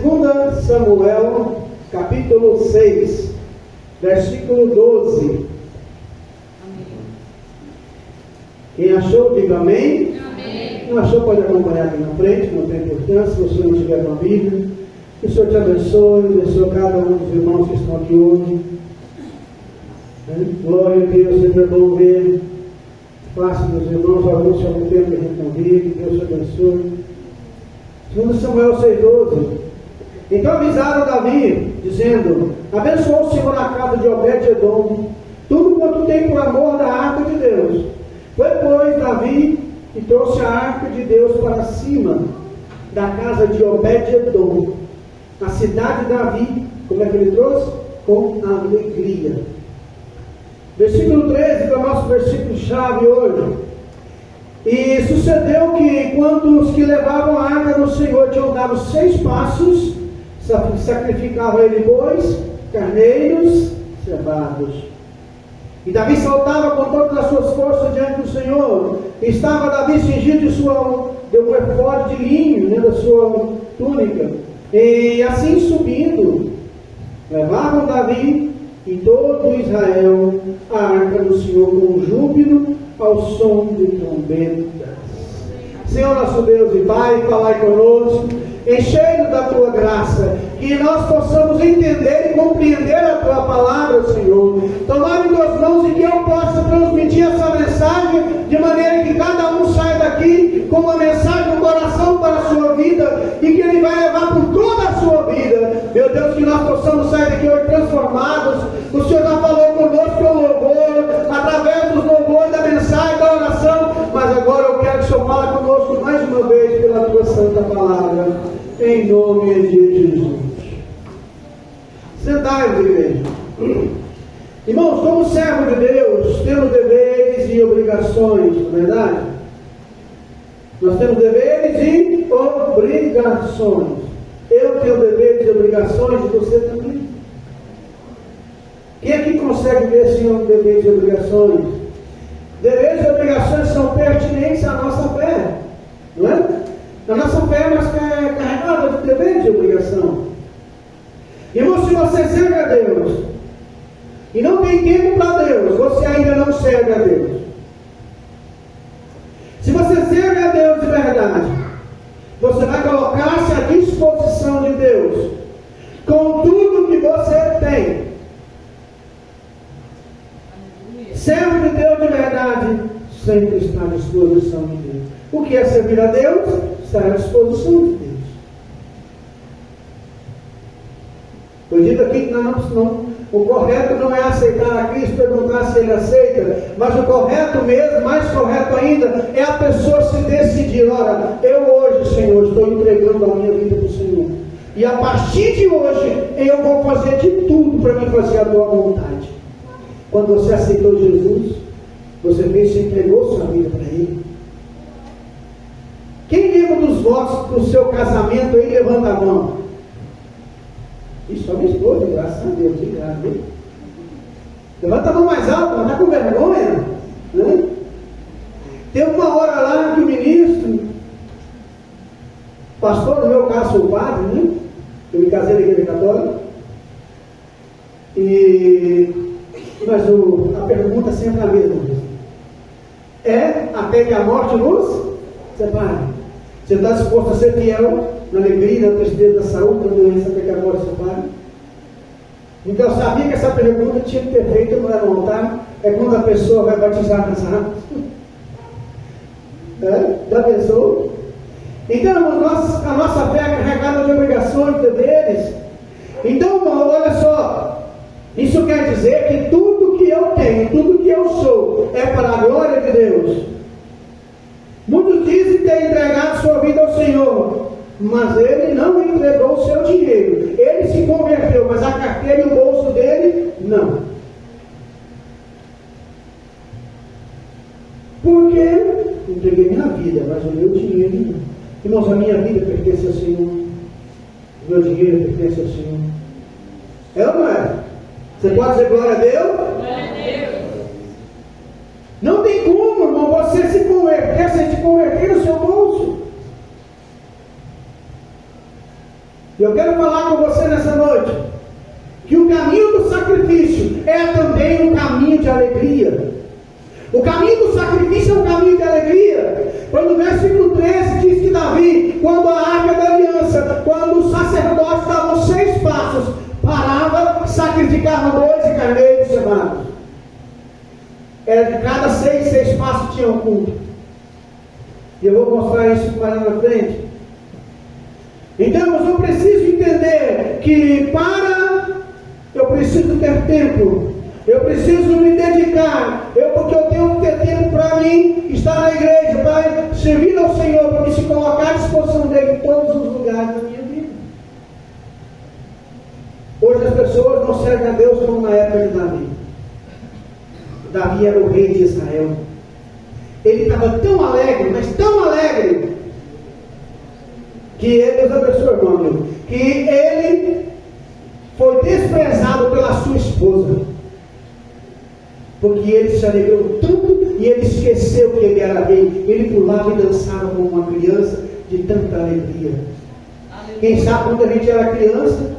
2 Samuel, capítulo 6, versículo 12. Amém. Quem achou, diga amém. Amém. Não achou, pode acompanhar aqui na frente, não tem importância, se você não tiver com a Bíblia. Que o Senhor te abençoe cada um dos irmãos que estão aqui hoje. Glória a Deus, sempre é bom ver. Faça dos irmãos, alguns se algum tempo que a gente não vive, que Deus te abençoe. 2 Samuel 6,12. Então avisaram Davi, dizendo: abençoou o Senhor a casa de Obed-Edom, tudo quanto tem por amor da arca de Deus. Foi, pois, Davi e trouxe a arca de Deus para cima da casa de Obed-Edom, a cidade de Davi. Como é que ele trouxe? Com alegria. Versículo 13, que é o nosso versículo-chave hoje. E sucedeu que, quando os que levavam a arca do Senhor tinham dado 6 passos, sacrificava ele bois, carneiros, cevados. E Davi saltava com todas as suas forças diante do Senhor. E estava Davi cingido de um efode de linho, da sua túnica. E assim subindo, levavam Davi e todo Israel a arca do Senhor com júbilo ao som de trombetas. Senhor nosso Deus e Pai, falai conosco, enchei-nos da Tua graça, que nós possamos entender e compreender a Tua palavra, Senhor. Tomar em Tuas mãos e que eu possa transmitir essa mensagem, de maneira que cada um saia daqui com uma mensagem no coração para a sua vida, e que Ele vai levar por toda a sua vida. Meu Deus, que nós possamos sair daqui hoje transformados. O Senhor já falou conosco pelo louvor, através dos louvores, da mensagem, da oração, mas agora eu quero que o Senhor fale conosco mais uma vez pela Tua santa palavra, em nome de Jesus. Sentai-vos, igreja. Irmãos, como servo de Deus, temos deveres e obrigações, não é verdade? Nós temos deveres e obrigações. Eu tenho deveres e obrigações, e você também. Quem aqui consegue ver assim os deveres e obrigações? Deveres e obrigações são pertinentes à nossa fé, não é? A nossa fé é carregada de deveres e obrigação. Irmão, se você serve a Deus e não tem tempo para Deus, você ainda não serve a Deus. Se você serve a Deus de verdade, você vai colocar-se à disposição de Deus com tudo que você tem. Servo de Deus de verdade sempre está à disposição de Deus. O que é servir a Deus? Estar à disposição de Deus. Foi dito aqui que o correto não é aceitar a Cristo, perguntar se Ele aceita, mas o correto mesmo, mais correto ainda, é a pessoa se decidir: olha, eu hoje, Senhor, estou entregando a minha vida para o Senhor, e a partir de hoje eu vou fazer de tudo para me fazer a tua vontade. Quando você aceitou Jesus, você fez, se entregou sua vida para Ele. Quem lembra dos votos do seu casamento aí, levanta a mão. Isso, só minha esposa, graças a Deus, obrigado. Levanta a mão mais alto, não está com vergonha, né? Tem uma hora lá que o ministro, pastor, no meu caso sou padre, né? Eu me casei na igreja católica, mas a pergunta sempre é a mesma. É até que a morte nos separe. Você está disposto a ser fiel na alegria, na tristeza, na saúde, na doença, até que a morte separe? Então eu sabia que essa pergunta tinha que ter feito no altar. É quando a pessoa vai batizar nas águas. Já pensou? Então a nossa fé é carregada de obrigações, de deveres. Então, olha só, isso quer dizer que tudo que eu tenho, tudo que eu sou, é para a glória de Deus. Muitos dizem ter entregado sua vida ao Senhor, mas ele não entregou o seu dinheiro. Ele se converteu, mas a carteira e o bolso dele, não. Porque entreguei minha vida, mas o meu dinheiro não. Irmãos, a minha vida pertence ao Senhor. O meu dinheiro pertence ao Senhor. É ou não é? Você pode dizer glória a Deus? Glória a Deus. Não tem como, irmão, você se converter sem se converter no seu bolso. Eu quero Davi, quando a arca da aliança, quando o sacerdote dava 6 passos, parava, sacrificava 2 carneiros cemados. Era de cada 6 passos tinha um culto. E eu vou mostrar isso mais na frente. Então eu preciso entender que eu preciso ter tempo. Eu preciso me dedicar, porque eu tenho que ter tempo para mim, estar na igreja, para servir ao Senhor, para me se colocar à disposição dele em todos os lugares da minha vida. Hoje as pessoas não servem a Deus como na época de Davi. Davi era o rei de Israel. Ele estava tão alegre, mas tão alegre, que ele, Deus abençoe, irmão, que ele foi desprezado pela sua esposa. Porque ele se alegrou tanto e ele esqueceu que ele era rei. Ele pulava e dançava como uma criança de tanta alegria. Quem sabe quando a gente era criança,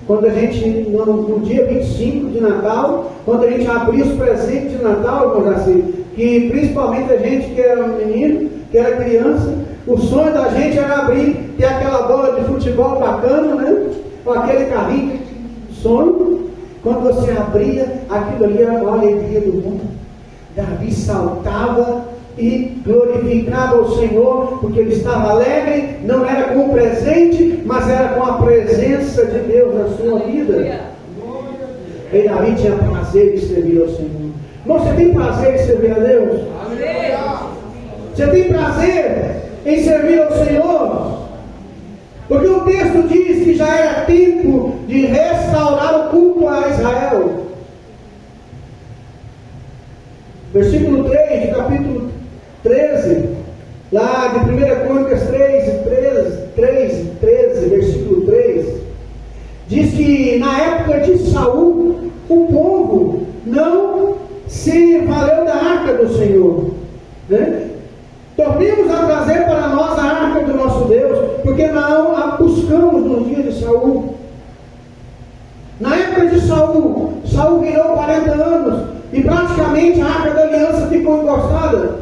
quando a gente, no dia 25 de Natal, quando a gente abria os presentes de Natal, irmão assim, que principalmente a gente que era menino, que era criança, o sonho da gente era abrir, ter aquela bola de futebol bacana, né? Com aquele carrinho, sonho. Quando você abria, aquilo ali era a alegria do mundo. Davi saltava e glorificava o Senhor, porque ele estava alegre, não era com o presente, mas era com a presença de Deus na sua vida. E Davi tinha prazer de servir ao Senhor. Irmão, você tem prazer em servir a Deus? Você tem prazer em servir ao Senhor? Porque o texto diz que já era tempo de restaurar o culto a Israel. Versículo 3 de capítulo 13, lá de 1 Crônicas 13, versículo 3, diz que na época de Saul, o povo não se valeu da arca do Senhor, né? Tornemos a trazer para nós a arca do nosso Deus, porque não a buscamos nos dias de Saul. Na época de Saul, Saul reinou 40 anos, e praticamente a arca da aliança ficou encostada.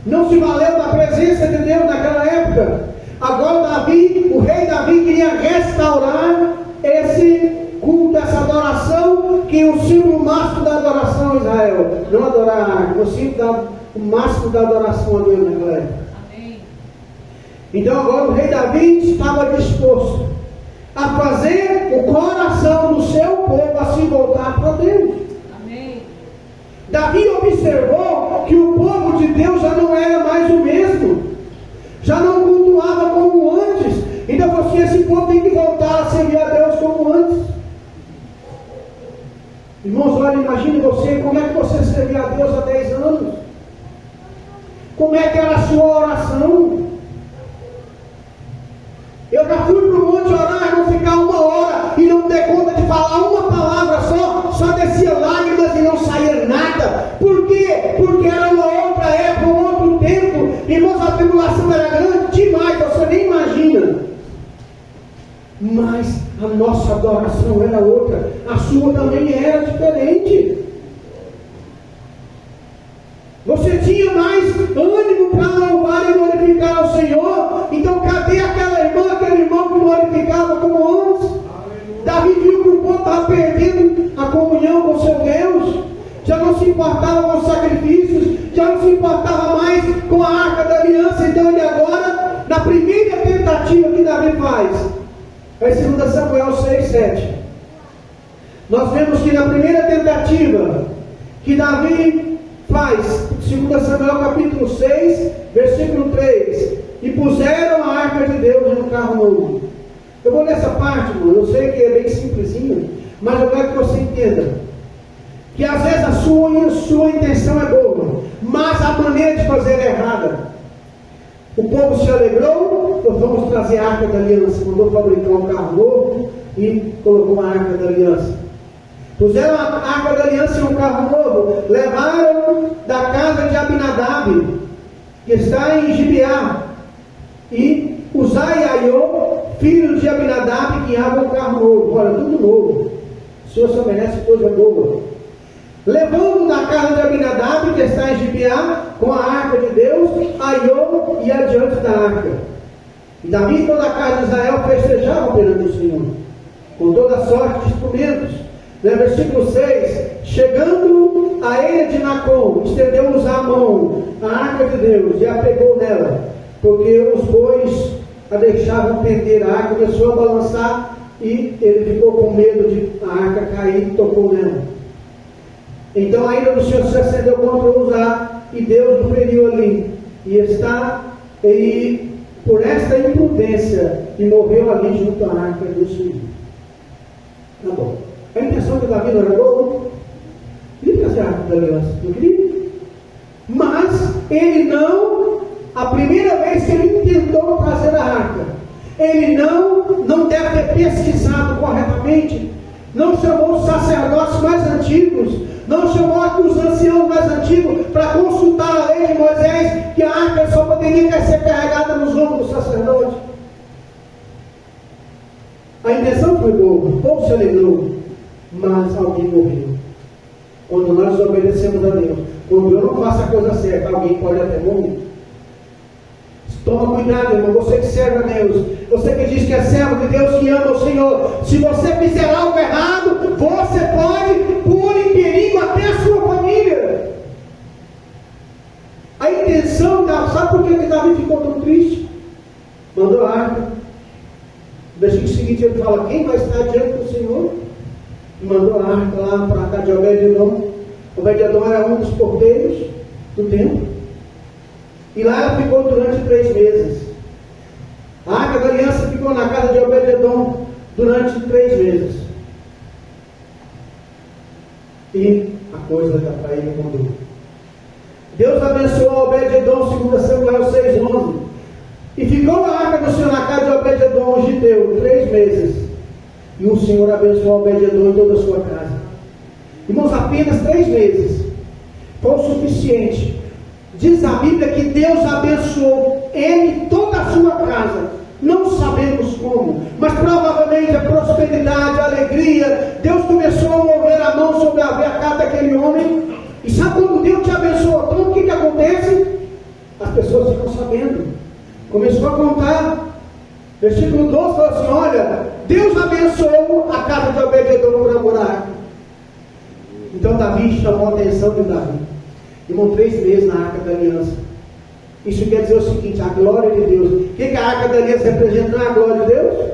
Não se valeu da presença de Deus naquela época. Agora Davi, o rei Davi, queria restaurar esse culto, essa adoração, que é o símbolo máximo da adoração a Israel. Não adorar a arca, o máximo da adoração a Deus naquela época. Amém. Então agora o rei Davi estava disposto a fazer o coração do seu povo a se voltar para Deus. Amém. Davi observou que o povo de Deus já não era mais o mesmo, já não cultuava como antes. Então assim, esse povo tem que voltar a servir a Deus como antes. Irmãos, olha, imagine você, como é que você servia a Deus há 10 anos? Como é que era a sua oração? Eu já fui para o monte orar, não ficar 1 hora e não ter conta de falar uma palavra só descia lágrimas e não saía nada. Por quê? Porque era uma outra época, um outro tempo. Irmãos, a tribulação era grande demais, você nem imagina. Mas a nossa adoração era outra, a sua também era diferente. Você tinha mais ânimo para louvar e glorificar ao Senhor. Então cadê aquela irmã, aquele irmão que glorificava como antes? Davi viu que o povo estava perdendo a comunhão com seu Deus, já não se importava com os sacrifícios, já não se importava mais com a arca da aliança. Então ele agora, na primeira tentativa que Davi faz, é 2 Samuel 6:7. Nós vemos que na primeira tentativa que Davi faz, 2 Samuel capítulo 6, versículo 3, e puseram a arca de Deus no carro novo. Eu vou nessa parte, irmão, eu sei que é bem simplesinho, mas eu quero que você entenda que às vezes a sua intenção é boa, mas a maneira de fazer é errada. O povo se alegrou, nós vamos trazer a arca da aliança, mandou fabricar um carro novo e colocou uma arca da aliança. Puseram a arca da aliança em um carro novo, levaram da casa de Abinadab, que está em Gibeá, e Uzai e Aiô, filhos de Abinadab, guiavam o carro novo. Olha, tudo novo. O Senhor só merece coisa boa. Levando da casa de Abinadab, que está em Gibeá, com a arca de Deus, Aiô ia adiante da arca. E Davi e toda a casa de Israel festejavam perante o Senhor, com toda sorte de instrumentos. Versículo 6: chegando à ilha de Nacon, estendeu-nos a mão, a arca de Deus, e a pegou nela, porque os bois a deixavam pender. A arca começou a balançar, e ele ficou com medo de a arca cair e tocou nela. Então a ira do Senhor se acendeu contra Uzá, e Deus o feriu ali, e por esta imprudência, e morreu ali junto à arca do Senhor. Tá bom. A intenção de Davi não era gol? Queria trazer a arca da aliança, não queria? Mas ele não, a primeira vez que ele tentou trazer a arca, ele não deve ter pesquisado corretamente, não chamou os sacerdotes mais antigos, não chamou os anciãos mais antigos para consultar a lei de Moisés, que a arca só poderia ser carregada nos ombros do sacerdote. A intenção foi boa, o povo se alegrou, mas alguém morreu. Quando nós obedecemos a Deus, quando eu não faço a coisa certa, alguém pode até morrer. Toma cuidado, irmão, você que serve a Deus, você que diz que é servo de Deus, que ama o Senhor, se você fizer algo errado, você pode pôr em perigo até a sua família. A intenção, sabe por que Davi ficou tão triste? Mandou a arca. No versículo seguinte ele fala: quem vai estar diante do Senhor? E mandou a arca lá para a casa de Obed-edom. Obed-edom era um dos porteiros do templo. E lá ela ficou durante 3 meses. A arca da aliança ficou na casa de Obed-edom durante 3 meses. E a coisa para ele mudou. Deus abençoou Obed-edom, segundo Samuel 6:11. E ficou a arca do Senhor na casa de Obed-edom, o giteu, 3 meses. E o Senhor abençoou Obed-edom e toda a sua casa. Irmãos, apenas 3 meses foi o suficiente. Diz a Bíblia que Deus abençoou ele e toda a sua casa. Não sabemos como, mas provavelmente a prosperidade, a alegria. Deus começou a mover a mão sobre a casa daquele homem. E sabe quando Deus te abençoou tanto, o que acontece? As pessoas ficam sabendo. Começou a contar. Versículo 12 falou assim: olha, Deus abençoou a casa de Obed-edom por amor. Então Davi chamou a atenção de Davi. Irmão, 3 meses na arca da aliança. Isso quer dizer o seguinte: a glória de Deus. O que a arca da aliança representa? Não é a glória de Deus?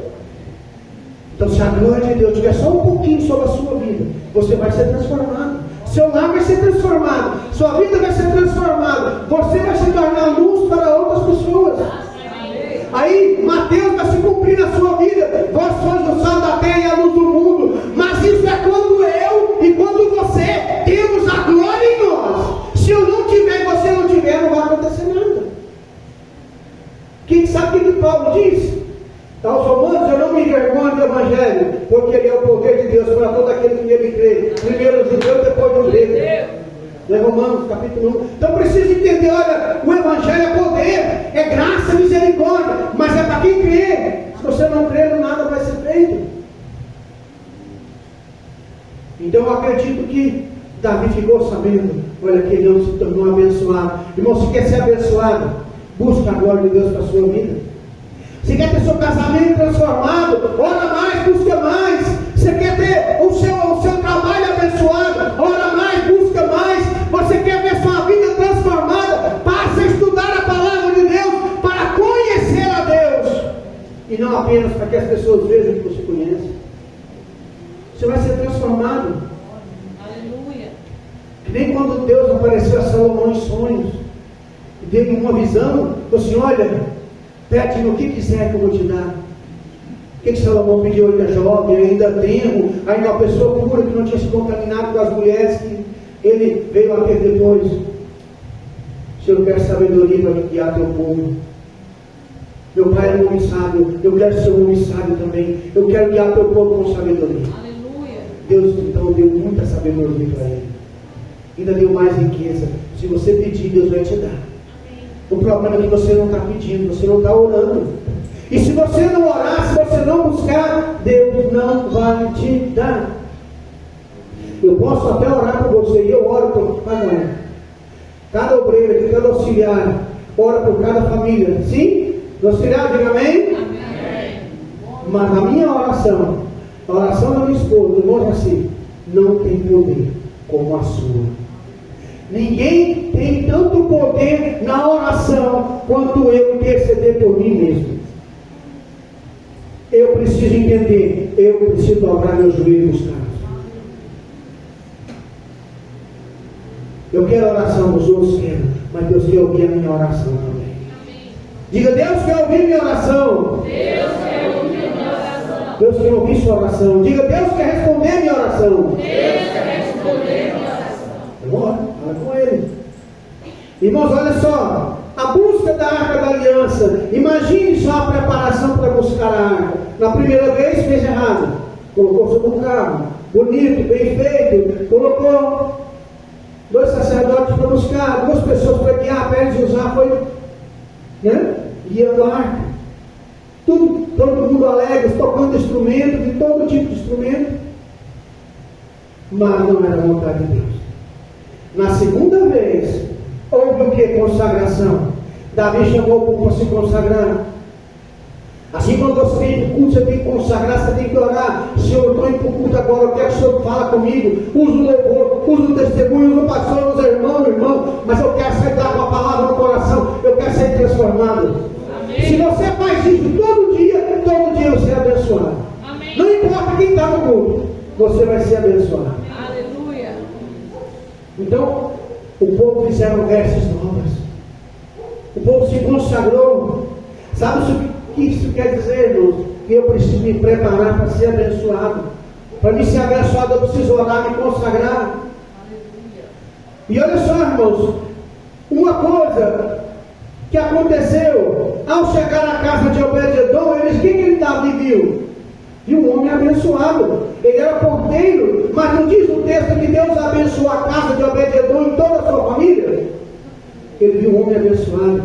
Então, se a glória de Deus tiver só um pouquinho sobre a sua vida, você vai ser transformado. Seu lar vai ser transformado. Sua vida vai ser transformada. Você vai se tornar luz para outras pessoas. Aí Mateus vai se cumprir na sua vida. Vós sois o sal da terra e a luz do mundo. Mas isso é quando eu e quando você temos a glória em nós. Se eu não tiver e você não tiver, não vai acontecer nada. Quem sabe o que Paulo diz? Aos Romanos: eu não me envergonho do Evangelho, porque ele é o poder de Deus para todo aquele que nele crê. Primeiro o judeu, depois o grego. É Romanos capítulo 1. Então precisa entender: olha, o Evangelho é poder, é graça, misericórdia, mas é para quem crê. Se você não crê, nada vai ser feito. Então eu acredito que Davi ficou sabendo, olha, que ele não se tornou abençoado. Irmão, se quer ser abençoado, busca a glória de Deus para a sua vida. Se quer ter seu casamento transformado, ora mais, busca mais. Você quer ter o seu trabalho abençoado, ora mais, busca mais. Você quer ver sua vida transformada, passa a estudar a palavra de Deus para conhecer a Deus. E não apenas para que as pessoas vejam que você conhece. Você vai ser transformado. Aleluia. Que nem quando Deus apareceu a Salomão em sonhos e deu uma visão, falou assim: olha, pede-me o que quiser que eu vou te dar. O que Salomão pediu? Ainda jovem, ainda tenro, ainda uma pessoa pura que não tinha se contaminado com as mulheres que ele veio a ter depois. Senhor, eu quero sabedoria para guiar teu povo. Meu pai é um homem sábio, eu quero ser um homem sábio também. Eu quero guiar teu povo com sabedoria. Aleluia. Deus então deu muita sabedoria para ele. Ainda deu mais riqueza. Se você pedir, Deus vai te dar. O problema é que você não está pedindo, você não está orando. E se você não orar, se você não buscar, Deus não vai te dar. Eu posso até orar por você, e eu oro por cada obreiro, cada auxiliar. ora por cada família. Sim? Você irá, diga amém? Amém. Mas a minha oração, a oração da minha esposa, do irmão Jaci, não tem poder como a sua. Ninguém tem tanto poder na oração quanto eu interceder por mim mesmo. Eu preciso entender, eu preciso dobrar meus joelhos, cara. Eu quero a oração dos outros, quero, mas Deus quer ouvir a minha oração também. Diga, Deus quer ouvir minha oração. Deus quer ouvir minha oração. Deus quer ouvir sua oração. Diga, Deus quer responder minha oração. Deus quer responder minha oração. Agora, fala com Ele. Irmãos, olha só. A busca da Arca da Aliança. Imagine só a preparação para buscar a Arca. Na primeira vez fez errado. Colocou sobre um carro. Bonito, bem feito. Colocou 2 sacerdotes para buscar, 2 pessoas para guiar, para eles usar, foi, né? Guiando a arca. Tudo, todo mundo alegre, tocando instrumento, de todo tipo de instrumento. Mas não era a vontade de Deus. Na segunda vez, houve o que? Consagração. Davi chamou o povo para se consagrar. Assim, quando você vem para o culto, você tem que consagrar, você tem que orar. Senhor, eu estou indo para o culto agora, eu quero que o Senhor fale comigo. Usa o louvor, usa o testemunho, usa o pastor, usa o irmão, mas eu quero aceitar com a palavra no coração, eu quero ser transformado. Amém. Se você faz isso todo dia você é abençoado. Amém. Não importa quem está no culto, você vai ser abençoado. Aleluia. Então, o povo fizeram vestes novas. O povo se consagrou. Sabe o que isso quer dizer, irmãos? Que eu preciso me preparar para ser abençoado. Para me ser abençoado, eu preciso orar, me consagrar. E olha só, irmãos, uma coisa que aconteceu ao chegar na casa de Obed-edom, o que ele Davi viu? Viu um homem abençoado. Ele era porteiro, mas não diz o texto que Deus abençoou a casa de Obed-edom e toda a sua família? Ele viu um homem abençoado.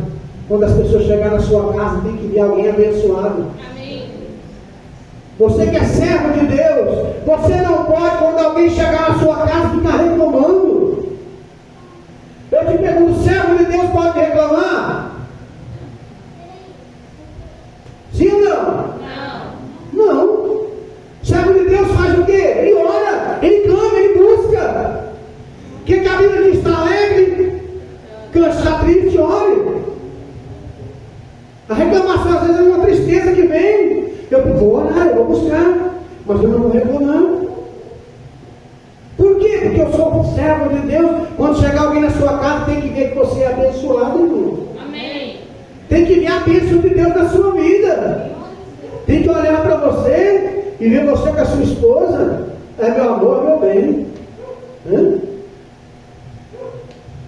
Quando as pessoas chegarem na sua casa, tem que ver alguém abençoado. Amém. Você que é servo de Deus, você não pode, quando alguém chegar na sua casa, ficar reclamando. Eu te pergunto, servo de Deus pode reclamar? Sim ou não? Não. Não. Servo de Deus faz o quê? Ele ora, ele clama, ele busca. Que a Bíblia diz, está alegre, está triste, ore. A reclamação às vezes é uma tristeza que vem. Eu vou orar, eu vou buscar, mas eu não vou reclamar. Por quê? Porque eu sou um servo de Deus. Quando chegar alguém na sua casa, tem que ver que você é abençoado, irmão. Amém. Tem que ver a bênção de Deus na sua vida. Tem que olhar para você e ver você com a sua esposa. É meu amor, meu bem.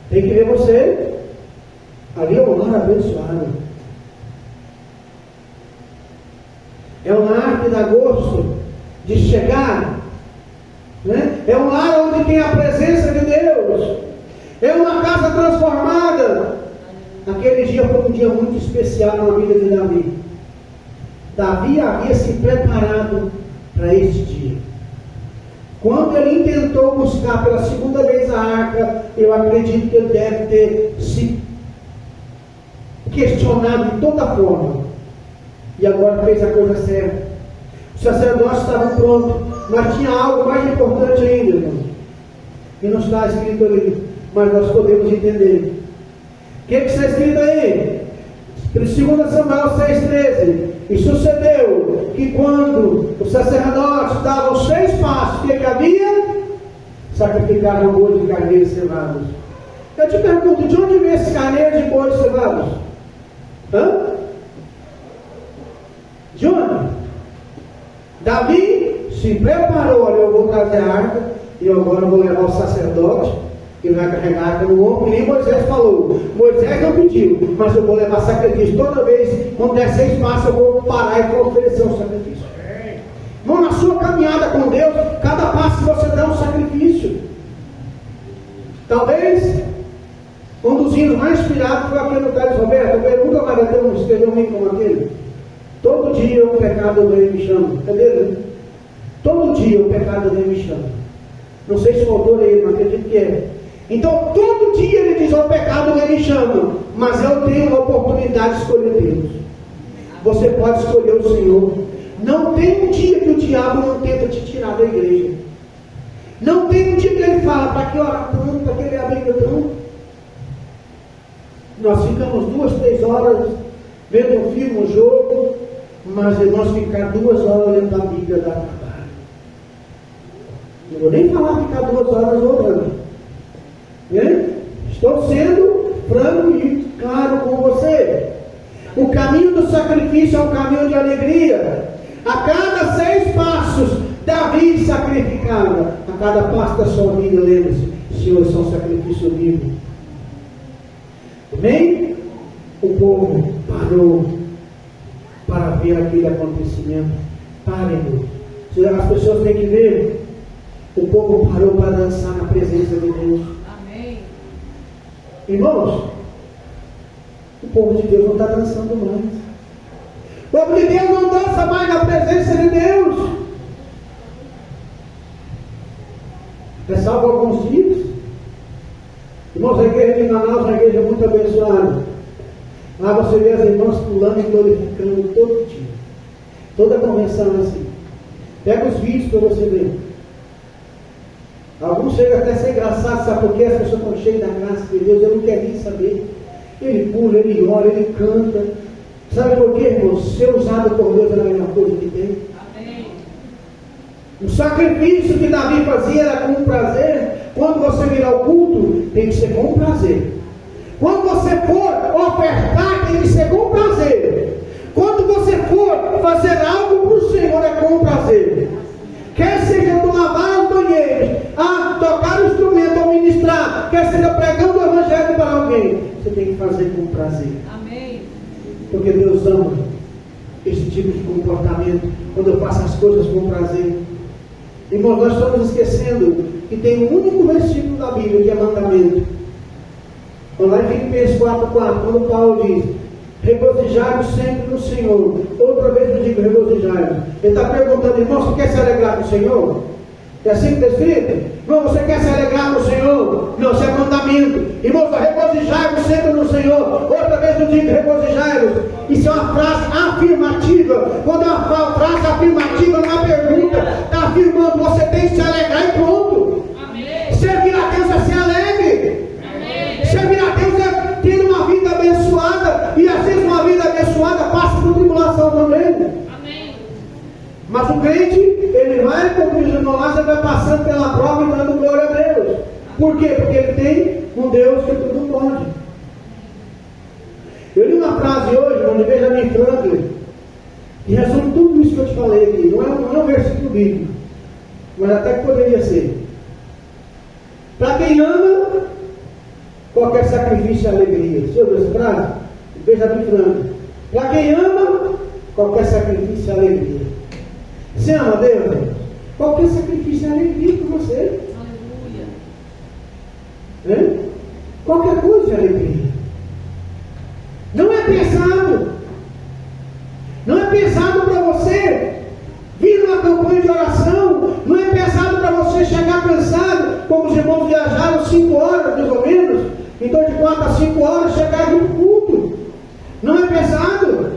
Tem que ver você ali é um lar abençoado. É um lar que dá gosto de chegar, né? É um lar onde tem a presença de Deus. É uma casa transformada. Aquele dia foi um dia muito especial na vida de Davi. Davi havia se preparado para este dia. Quando ele intentou buscar pela segunda vez a arca, eu acredito que ele deve ter se questionado de toda forma. E agora fez a coisa certa. Os sacerdotes estavam prontos, mas tinha algo mais importante ainda, irmão. E não está escrito ali, mas nós podemos entender. O que está escrito aí? 2 Samuel 6,13. E sucedeu que quando os sacerdotes davam 6 passos, o que havia? Sacrificaram boi de carneiros cevados. Eu te pergunto, de onde vem esses carneiros de boi cevados? De onde? Davi se preparou, olha, eu vou trazer a arca, e eu agora vou levar o sacerdote, que vai carregar a arca no ombro, e nem Moisés falou. Moisés não pediu, mas eu vou levar sacrifício. Toda vez, quando der 6 passos, eu vou parar e vou oferecer um sacrifício. Irmão, na sua caminhada com Deus, cada passo que você dá um sacrifício. Talvez, um dos hinos mais inspirados foi aquele do Carlos Roberto. Eu nunca mais vai ter um escrever um hino como aquele. Todo dia o pecado dele me chama. Entendeu? Todo dia o pecado dele me chama. Não sei se o autor é ele, mas acredito que é. Então, todo dia ele diz ao pecado que ele chama, mas eu tenho a oportunidade de escolher Deus. Você pode escolher o Senhor. Não tem um dia que o diabo não tenta te tirar da igreja. Não tem um dia que ele fala, para que orar tanto, para que ele abrir tanto. Nós ficamos 2, 3 horas vendo um filme, um jogo, mas nós ficar 2 horas olhando a Bíblia dá trabalho. Não vou nem falar ficar 2 horas orando. Estou sendo franco e claro com você. O caminho do sacrifício é um caminho de alegria. A cada 6 passos, Davi sacrificava. A cada passo da sua vida, lembre-se, Senhor, isso é um sacrifício vivo. Amém? O povo parou para ver aquele acontecimento. Parem. As pessoas têm que ver. O povo parou para dançar na presença de Deus. Amém. Irmãos, o povo de Deus não está dançando mais. O povo de Deus não dança mais na presença de Deus. É salvo alguns dias. Irmãos, a igreja de Manaus é uma igreja muito abençoada. Lá você vê as irmãs pulando e glorificando todo dia. Toda a convenção é assim. Pega os vídeos para você ver. Alguns chegam até a ser engraçados, sabe por quê? As pessoas estão cheias da graça de Deus, eu não quero nem saber. Ele pula, ele ora, ele canta. Sabe por quê, irmão? Ser usado por Deus é a melhor coisa que tem. Amém. O sacrifício que Davi fazia era com prazer. Quando você virar o culto, tem que ser com prazer. Quando você for ofertar, tem que ser com prazer. Quando você for fazer algo para o Senhor, é com prazer. Quer seja do lavar os banheiros, tocar o instrumento ou ministrar, quer seja pregando o evangelho para alguém, você tem que fazer com prazer. Amém. Porque Deus ama esse tipo de comportamento, quando eu faço as coisas com prazer. Irmãos, nós estamos esquecendo que tem um único versículo da Bíblia que é mandamento. Lá em Filipenses 4:4, quando Paulo diz: regozijai-vos sempre no Senhor. Outra vez eu digo regozijai-vos. Ele está perguntando, irmão, você quer se alegrar com o Senhor? É assim que está escrito? Irmão, você quer se alegrar com o Senhor? Não, isso é mandamento. Irmão, regozijai-vos sempre no Senhor. Outra vez eu digo regozijai-vos. Isso é uma frase afirmativa. Quando é uma frase afirmativa, não é uma pergunta. Está afirmando, você tem que se alegrar e pronto. Amém. Servir a Deus é ser alegre. Amém. Servir a Deus é ter uma vida abençoada. E às vezes uma vida abençoada passa por tribulação também. Amém. Mas o crente, ele vai concluindo lá, ele vai passando pela prova e dando glória a Deus. Por quê? Porque ele tem um Deus que tudo pode. Eu li uma frase hoje, de Benjamin Franklin, que resume tudo isso que eu te falei aqui. Não é um versículo bíblico, mas até que poderia ser. Para quem ama, qualquer sacrifício é alegria. Você ouviu essa frase? Benjamin Franklin. Para quem ama, qualquer sacrifício é alegria. Você ama Deus? Qualquer sacrifício é alegria para você. Aleluia. Qualquer coisa é alegria. Não é pesado. Não é pesado para você vir numa campanha de oração. Não é pesado para você chegar cansado, como os irmãos viajaram 5 horas mais ou menos. Então de 4 a 5 horas chegar no culto. Não é pesado,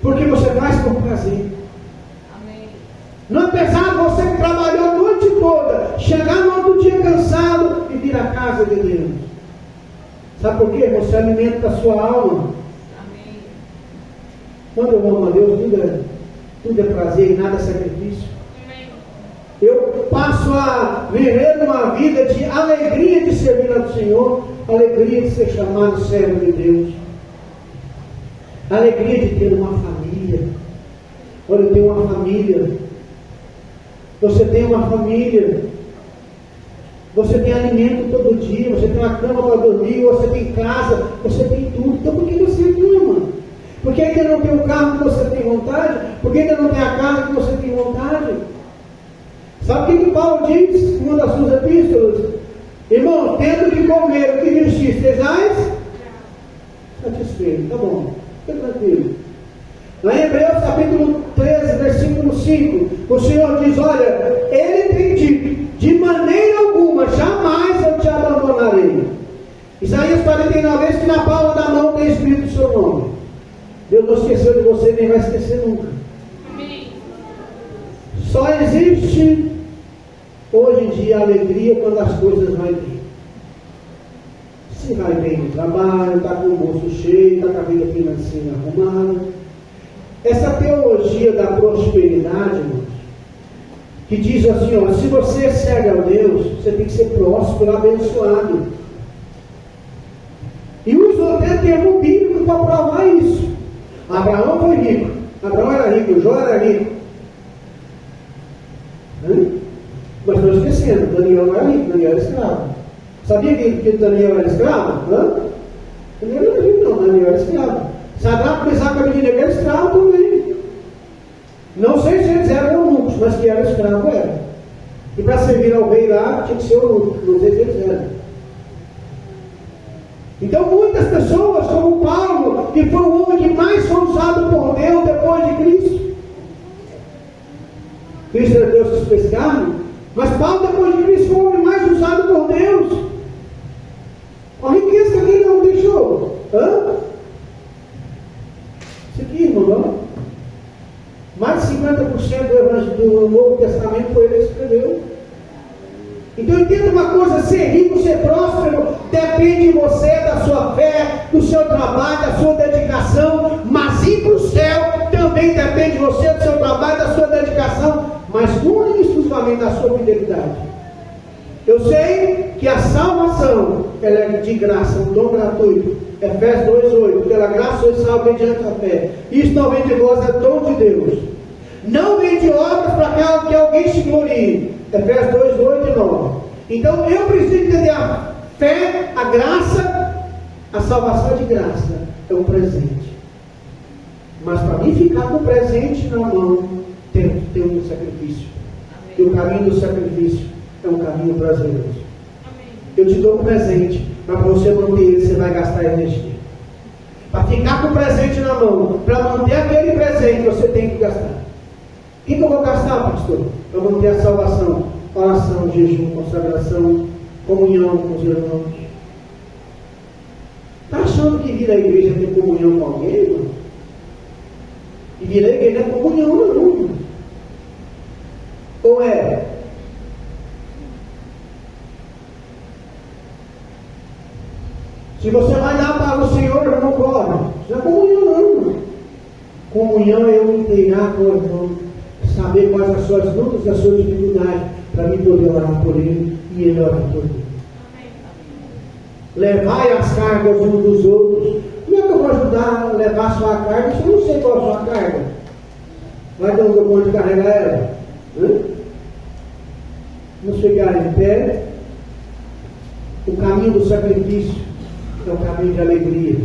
porque você faz com prazer. Amém. Não é pesado você que trabalhou a noite toda, chegar no outro dia cansado e vir à casa de Deus. Sabe por quê? Você alimenta a sua alma. Amém. Quando eu amo a Deus, tudo é prazer e nada é sacrifício. Amém. Eu passo a viver uma vida de alegria de servir ao Senhor, alegria de ser chamado servo de Deus, alegria de ter uma família. Olha, eu tenho uma família. Você tem uma família. Você tem alimento todo dia, você tem uma cama para dormir, você tem casa, você tem tudo. Então por que você reclama? Porque ainda não tem o carro que você tem vontade? Porque ainda não tem a casa que você tem vontade? Sabe o que Paulo diz em uma das suas epístolas? Irmão, tendo que comer o que vestir, sejais satisfeito. Tá bom, fica tranquilo. Lá em Hebreus capítulo 13, versículo 5, o Senhor diz: olha, Ele tem dito, de maneira alguma, jamais eu te abandonarei. Isaías 49 diz que na palma da mão tem escrito o seu nome. Deus não esqueceu de você, nem vai esquecer nunca. Amém. Só existe hoje em dia alegria quando as coisas vão bem. Se vai bem no trabalho, está com o bolso cheio, está com a vida financeira arrumada. Essa teologia da prosperidade, irmãos, que diz assim, ó, se você serve a Deus, você tem que ser próspero, abençoado. E usa até termo bíblico para provar isso. Abraão foi rico. Abraão era rico, Jó era rico. Mas estou esquecendo, Daniel não era rico, Daniel era escravo. Sabia que Daniel era escravo? Daniel não era rico, não, Daniel era escravo. Sadraque, Mesaque e Abednego era escravo também. Não sei se eles eram eunucos, mas que era escravo era. E para servir ao rei lá, tinha que ser eunuco, não sei se eles eram. Então muitas pessoas, como Paulo, que foi o homem que mais foi usado por Deus depois de Cristo. Cristo era Deus que se fez carne, mas Paulo depois de Cristo foi o homem mais usado por Deus. A riqueza que ele não deixou. Isso aqui, irmão, mais de 50% do Evangelho do Novo Testamento foi ele que escreveu. Então entenda uma coisa, ser rico, ser próspero, depende de você, da sua fé, do seu trabalho, da sua dedicação, mas ir para o céu também depende de você, do seu trabalho, da sua dedicação, mas única e exclusivamente da sua fidelidade. Eu sei que a salvação, ela é de graça, um dom gratuito. Efésios 2:8, pela graça sois salvos mediante a fé. Isto não vem de vós, é dom de Deus. Não vem de obras para que alguém se glorie. Efésios 2:8 e 9. Então eu preciso entender a fé, a graça, a salvação é de graça, é um presente. Mas para mim ficar com o presente na mão, tem um sacrifício. E o caminho do sacrifício é um caminho prazeroso. Eu te dou um presente, mas para você manter ele, você vai gastar energia. Para ficar com o presente na mão, para manter aquele presente, você tem que gastar. O que eu vou gastar, pastor? Para manter a salvação, oração, jejum, consagração, comunhão com os irmãos. Está achando que vir à igreja tem comunhão com alguém, irmão? E vir à igreja não é comunhão, não, irmão. Ou é? Se você vai dar para o Senhor, eu não corre. Isso não é comunhão, não, irmão. Comunhão é eu inteirar com o irmão, saber quais as suas lutas, as suas dificuldades, para mim poder orar por ele e ele orar por mim. Levai as cargas uns dos outros. Como é que eu vou ajudar a levar a sua carga se eu não sei qual é a sua carga? Vai dar um onde carregar ela? Vamos ficar em pé. O caminho do sacrifício é o caminho de alegria.